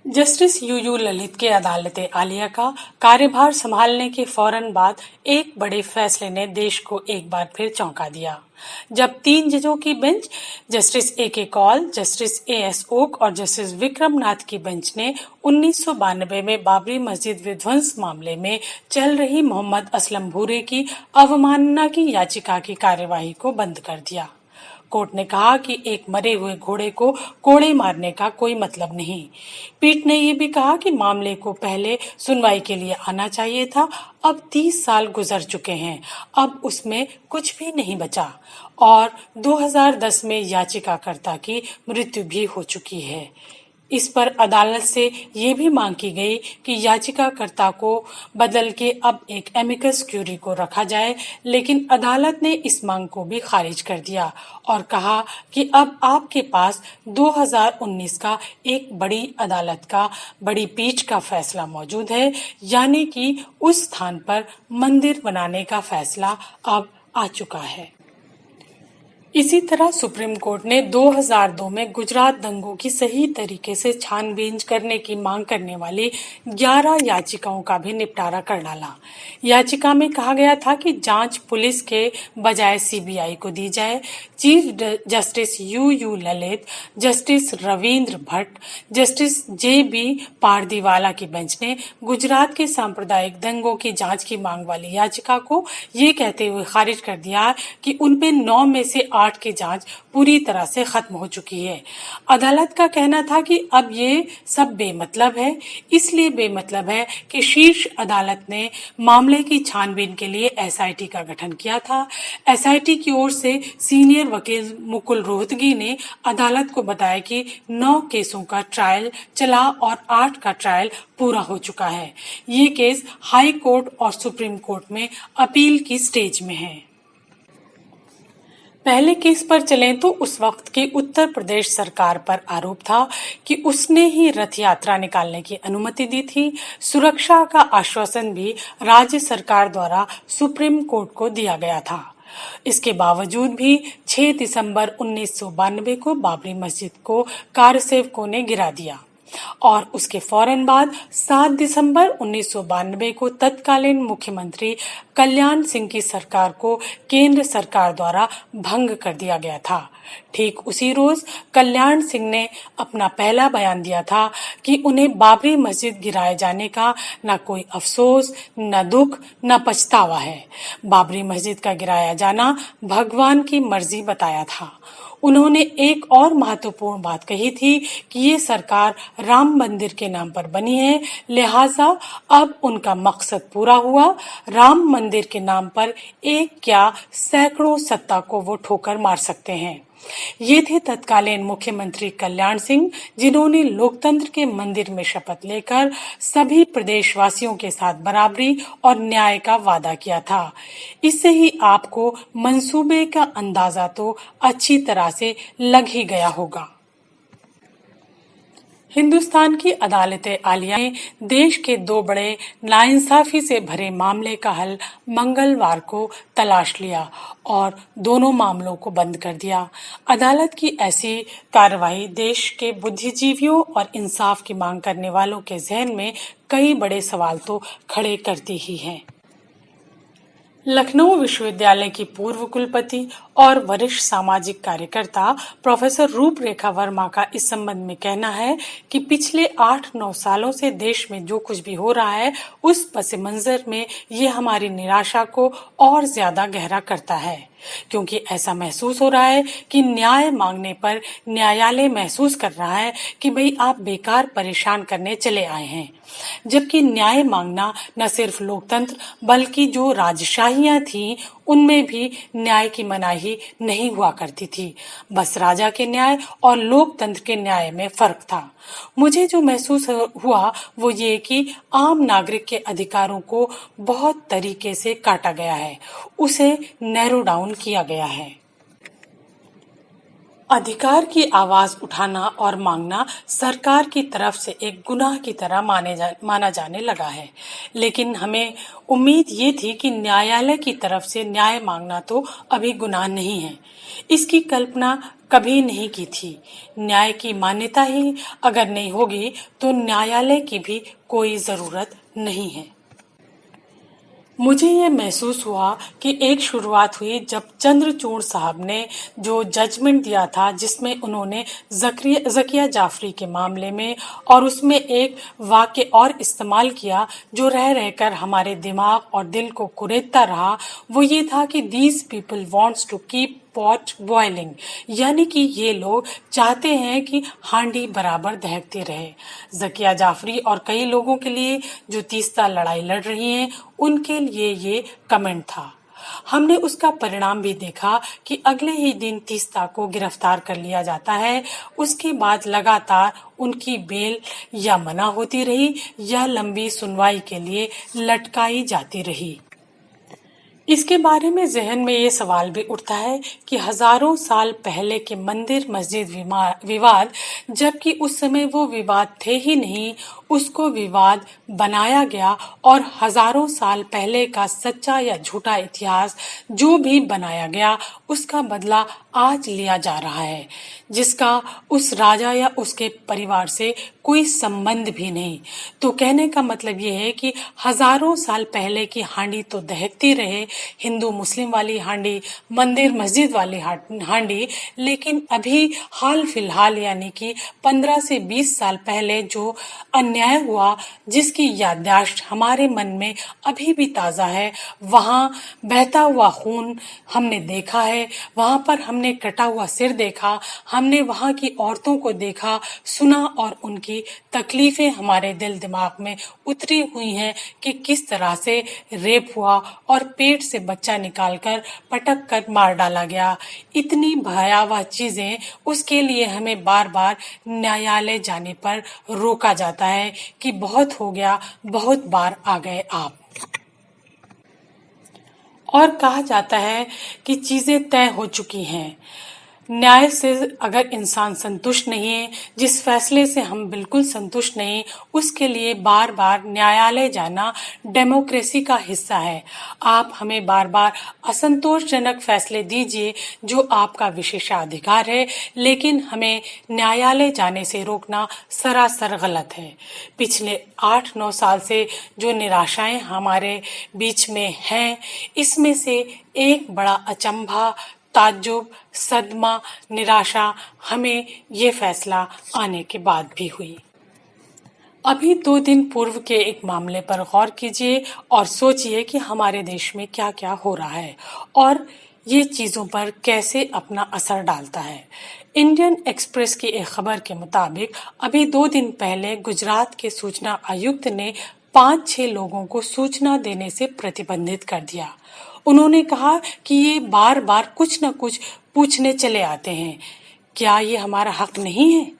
Justice U U Lalit के अदालते आलिया का कार्यभार संभालने के फौरन बाद एक बड़े फैसले ने देश को एक बार फिर चौंका दिया, जब 3 जजों की bench justice A K. Kaul, justice A S. Oka और जस्टिस विक्रम नाथ की बेंच ने 1992 में बाबरी मस्जिद विध्वंस मामले में चल रही मोहम्मद असलम भूरे की अवमानना की याचिका की कार्यवाही को बंद कर दिया। कोर्ट ने कहा कि एक मरे हुए घोड़े को कोड़े मारने का कोई मतलब नहीं। पीठ ने यह भी कहा कि मामले को पहले सुनवाई के लिए आना चाहिए था। अब 30 साल गुजर चुके हैं, अब उसमें कुछ भी नहीं बचा और 2010 में याचिकाकर्ता की मृत्यु भी हो चुकी है। इस पर अदालत से ये भी मांग की गई कि याचिकाकर्ता को बदल के अब एक एमिकस क्यूरी को रखा जाए, लेकिन अदालत ने इस मांग को भी खारिज कर दिया और कहा कि अब आपके पास 2019 का एक बड़ी अदालत का, बड़ी पीठ का फैसला मौजूद है, यानी कि उस स्थान पर मंदिर बनाने का फैसला अब आ चुका है। इसी तरह सुप्रीम कोर्ट ने 2002 में गुजरात दंगों की सही तरीके से छानबीन करने की मांग करने वाली 11 याचिकाओं का भी निपटारा कर डाला। याचिका में कहा गया था कि जांच पुलिस के बजाय सीबीआई को दी जाए। Chief justice U Lalit, justice Ravindra Bhatt, justice JB. Pardiwala की बेंच ने गुजरात के सांप्रदायिक दंगों की जांच की मांग वाली याचिका को ये कहते हुए खारिज कर दिया कि उनमें 9 में से 8 की जांच पूरी तरह से खत्म हो चुकी है। अदालत का कहना था कि अब ये सब बेमतलब है, इसलिए बेमतलब है कि शीर्ष अदालत ने मामले की छानबीन के लिए एसआईटी का गठन किया था। एसआईटी की ओर से सीनियर वकील मुकुल रोहतगी ने अदालत को बताया कि 9 केसों का ट्रायल चला और 8 का ट्रायल पूरा हो चुका है। ये केस हाई कोर्ट और सुप्रीम कोर्ट में अपील की स्टेज में है। पहले केस पर चलें तो उस वक्त की उत्तर प्रदेश सरकार पर आरोप था कि उसने ही रथ यात्रा निकालने की अनुमति दी थी। सुरक्षा का आश्वासन भी राज्य सरकार द्वारा सुप्रीम कोर्ट को दिया गया था। इसके बावजूद भी 6 दिसंबर 1992 को बाबरी मस्जिद को कारसेवकों ने गिरा दिया और उसके फौरन बाद 7 दिसंबर 1992 को तत्कालीन मुख्यमंत्री कल्याण सिंह की सरकार को केंद्र सरकार द्वारा भंग कर दिया गया था। ठीक उसी रोज कल्याण सिंह ने अपना पहला बयान दिया था कि उन्हें बाबरी मस्जिद गिराए जाने का न कोई अफसोस, न दुख, न पछतावा है। बाबरी मस्जिद का गिराया जाना भगवान की मर्जी बताया था। उन्होंने एक और महत्वपूर्ण बात कही थी कि ये सरकार राम मंदिर के नाम पर बनी है, लिहाजा अब उनका मकसद पूरा हुआ। राम मंदिर के नाम पर एक क्या सैकड़ों सत्ता को वो ठोकर मार सकते हैं। ये थे तत्कालीन मुख्यमंत्री कल्याण सिंह, जिन्होंने लोकतंत्र के मंदिर में शपथ लेकर सभी प्रदेशवासियों के साथ बराबरी और न्याय का वादा किया था। इससे ही आपको मंसूबे का अंदाजा तो अच्छी तरह से लग ही गया होगा। हिंदुस्तान की अदालतें आलिया ने देश के 2 बड़े नाइंसाफी से भरे मामले का हल मंगलवार को तलाश लिया और दोनों मामलों को बंद कर दिया। अदालत की ऐसी कार्रवाई देश के बुद्धिजीवियों और इंसाफ की मांग करने वालों के जहन में कई बड़े सवाल तो खड़े करती ही है। लखनऊ विश्वविद्यालय की पूर्व कुलपति और वरिष्ठ सामाजिक कार्यकर्ता प्रोफेसर रूपरेखा वर्मा का इस संबंध में कहना है कि पिछले 8-9 सालों से देश में जो कुछ भी हो रहा है, उस पस मंजर में ये हमारी निराशा को और ज्यादा गहरा करता है, क्योंकि ऐसा महसूस हो रहा है कि न्याय मांगने पर न्यायालय महसूस कर रहा है कि भाई आप बेकार परेशान करने चले आए हैं, जबकि न्याय मांगना न सिर्फ लोकतंत्र बल्कि जो राजशाहियां थीं उनमें भी न्याय की मनाही नहीं हुआ करती थी। बस राजा के न्याय और लोकतंत्र के न्याय में फर्क था। मुझे जो महसूस हुआ वो ये कि आम नागरिक के अधिकारों को बहुत तरीके से काटा गया है, उसे नैरो डाउन किया गया है। अधिकार की आवाज उठाना और मांगना सरकार की तरफ से एक गुनाह की तरह माना जाने लगा है। लेकिन हमें उम्मीद ये थी कि न्यायालय की तरफ से न्याय मांगना तो अभी गुनाह नहीं है। इसकी कल्पना कभी नहीं की थी। न्याय की मान्यता ही अगर नहीं होगी तो न्यायालय की भी कोई जरूरत नहीं है। मुझे ये महसूस हुआ कि एक शुरुआत हुई जब चंद्रचूड़ साहब ने जो जजमेंट दिया था, जिसमें उन्होंने ज़किया जाफरी के मामले में और उसमें एक वाक्य और इस्तेमाल किया जो रह रहकर हमारे दिमाग और दिल को कुरेदता रहा। वो ये था कि these people wants to keep pot boiling, यानी कि ये लोग चाहते हैं कि हांडी बराबर दहकती रहे। ज़किया जाफरी और कई लोगों के लिए जो तीस्ता लड़ाई लड़ रही हैं, उनके लिए ये कमेंट था। हमने उसका परिणाम भी देखा कि अगले ही दिन तीस्ता को गिरफ्तार कर लिया जाता है। उसके बाद लगातार उनकी बेल या मना होती रही या लंबी सुनवाई के लिए लटकाई जाती रही। इसके बारे में जहन में ये सवाल भी उठता है कि हजारों साल पहले के मंदिर मस्जिद विवाद, जबकि उस समय वो विवाद थे ही नहीं, उसको विवाद बनाया गया और हजारों साल पहले का सच्चा या झूठा इतिहास जो भी बनाया गया, उसका बदला आज लिया जा रहा है, जिसका उस राजा या उसके परिवार से कोई संबंध भी नहीं। तो कहने का मतलब ये है कि हजारों साल पहले की हांडी तो दहकती रहे, हिंदू मुस्लिम वाली हांडी, मंदिर मस्जिद वाली हांडी, लेकिन अभी हाल फिलहाल यानी कि 15 से 20 साल पहले जो अन्याय हुआ, जिसकी याददाश्त हमारे मन में अभी भी ताजा है, वहां बहता हुआ खून हमने देखा है, वहां पर हमने कटा हुआ सिर देखा, हमने वहां की औरतों को देखा, सुना और उनकी तकलीफें हमारे दिल दिमाग में उतरी हुई हैं कि किस तरह से रेप हुआ और पेट से बच्चा निकालकर पटक कर मार डाला गया। इतनी भयावह चीजें, उसके लिए हमें बार बार न्यायालय जाने पर रोका जाता है कि बहुत हो गया, बहुत बार आ गए आप। और कहा जाता है कि चीजें तय हो चुकी हैं। न्याय से अगर इंसान संतुष्ट नहीं है, जिस फैसले से हम बिल्कुल संतुष्ट नहीं, उसके लिए बार बार न्यायालय जाना डेमोक्रेसी का हिस्सा है। आप हमें बार बार असंतोषजनक फैसले दीजिए जो आपका विशेषाधिकार है, लेकिन हमें न्यायालय जाने से रोकना सरासर गलत है। पिछले 8-9 साल से जो निराशाएं हमारे बीच में हैं, इसमें से एक बड़ा अचंभा, ताज्जुब, सदमा, निराशा हमें ये फैसला आने के बाद भी हुई। अभी 2 दिन पूर्व के एक मामले पर गौर कीजिए और सोचिए कि हमारे देश में क्या क्या हो रहा है और ये चीजों पर कैसे अपना असर डालता है। इंडियन एक्सप्रेस की एक खबर के मुताबिक अभी 2 दिन पहले गुजरात के सूचना आयुक्त ने 5-6 लोगों को सूचना देने से प्रतिबंधित कर दिया। उन्होंने कहा कि ये बार बार कुछ न कुछ पूछने चले आते हैं। क्या ये हमारा हक नहीं है?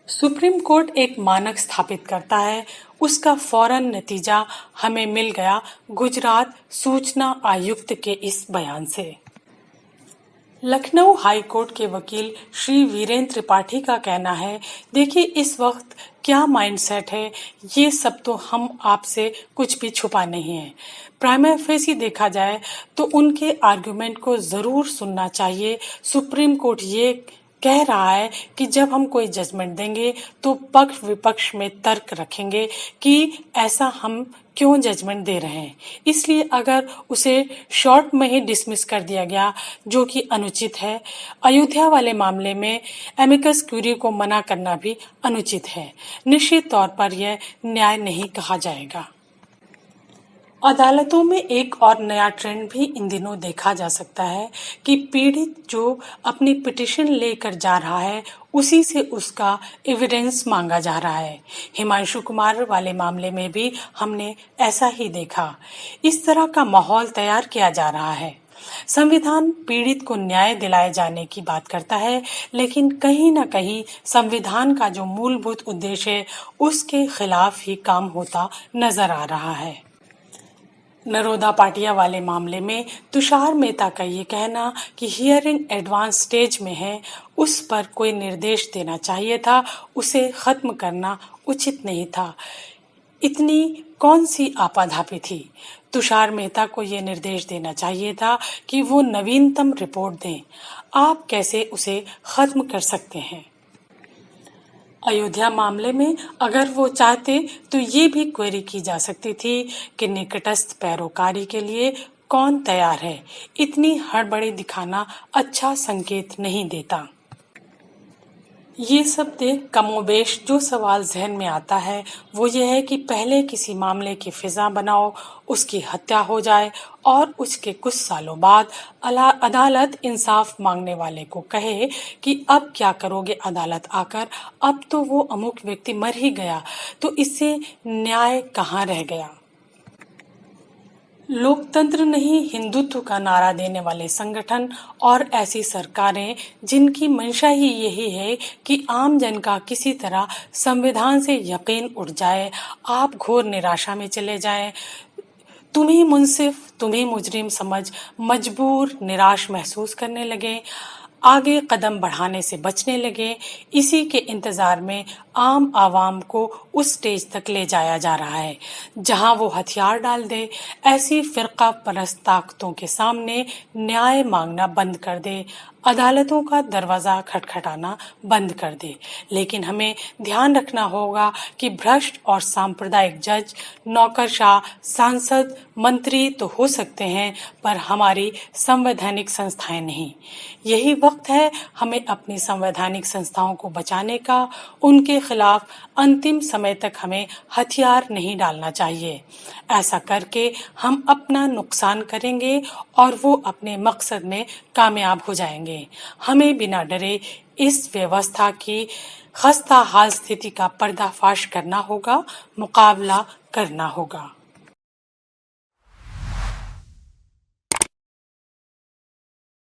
सुप्रीम कोर्ट एक मानक स्थापित करता है, उसका फौरन नतीजा हमें मिल गया गुजरात सूचना आयुक्त के इस बयान से। लखनऊ हाई कोर्ट के वकील श्री वीरेंद्र त्रिपाठी का कहना है, देखिए इस वक्त क्या माइंडसेट है, ये सब तो हम आपसे कुछ भी छुपा नहीं है। प्राइमा फेसी देखा जाए तो उनके आर्गुमेंट को जरूर सुनना चाहिए। सुप्रीम कोर्ट ये कह रहा है कि जब हम कोई जजमेंट देंगे तो पक्ष विपक्ष में तर्क रखेंगे कि ऐसा हम क्यों जजमेंट दे रहे हैं। इसलिए अगर उसे शॉर्ट में ही डिसमिस कर दिया गया, जो कि अनुचित है। अयोध्या वाले मामले में एमिकस क्यूरी को मना करना भी अनुचित है। निश्चित तौर पर यह न्याय नहीं कहा जाएगा। अदालतों में एक और नया ट्रेंड भी इन दिनों देखा जा सकता है कि पीड़ित जो अपनी पिटीशन लेकर जा रहा है, उसी से उसका एविडेंस मांगा जा रहा है। हिमांशु कुमार वाले मामले में भी हमने ऐसा ही देखा। इस तरह का माहौल तैयार किया जा रहा है। संविधान पीड़ित को न्याय दिलाए जाने की बात करता है, लेकिन कहीं न कहीं संविधान का जो मूलभूत उद्देश्य है, उसके खिलाफ ही काम होता नजर आ रहा है। नरोदा पाटिया वाले मामले में तुषार मेहता का ये कहना कि हियरिंग एडवांस स्टेज में है, उस पर कोई निर्देश देना चाहिए था, उसे खत्म करना उचित नहीं था। इतनी कौन सी आपाधापी थी? तुषार मेहता को ये निर्देश देना चाहिए था कि वो नवीनतम रिपोर्ट दें। आप कैसे उसे खत्म कर सकते हैं? अयोध्या मामले में अगर वो चाहते तो ये भी क्वेरी की जा सकती थी कि निकटस्थ पैरोकारी के लिए कौन तैयार है। इतनी हड़बड़ी दिखाना अच्छा संकेत नहीं देता। ये सब देख कमोबेश जो सवाल जहन में आता है वो ये है कि पहले किसी मामले की फिजा बनाओ, उसकी हत्या हो जाए और उसके कुछ सालों बाद अदालत इंसाफ मांगने वाले को कहे कि अब क्या करोगे अदालत आकर, अब तो वो अमुक व्यक्ति मर ही गया, तो इससे न्याय कहाँ रह गया। लोकतंत्र नहीं हिंदुत्व का नारा देने वाले संगठन और ऐसी सरकारें जिनकी मंशा ही यही है कि आम जन का किसी तरह संविधान से यकीन उठ जाए, आप घोर निराशा में चले जाएं, तुम्ही मुंसिफ, तुम्ही मुजरिम समझ मजबूर निराश महसूस करने लगे, आगे कदम बढ़ाने से बचने लगे। इसी के इंतजार में आम आवाम को उस स्टेज तक ले जाया जा रहा है जहां वो हथियार डाल दे, ऐसी फिरका परस्त ताकतों के सामने न्याय मांगना बंद कर दे, अदालतों का दरवाजा खटखटाना बंद कर दे। लेकिन हमें ध्यान रखना होगा कि भ्रष्ट और सांप्रदायिक जज, नौकरशाह, सांसद, मंत्री तो हो सकते हैं पर हमारी संवैधानिक संस्थाएं नहीं। यही वक्त है हमें अपनी संवैधानिक संस्थाओं को बचाने का। उनके खिलाफ अंतिम समय तक हमें हथियार नहीं डालना चाहिए। ऐसा करके हम अपना नुकसान करेंगे और वो अपने मकसद में कामयाब हो जाएंगे। हमें बिना डरे इस व्यवस्था की खस्ता हाल स्थिति का पर्दाफाश करना होगा, मुकाबला करना होगा।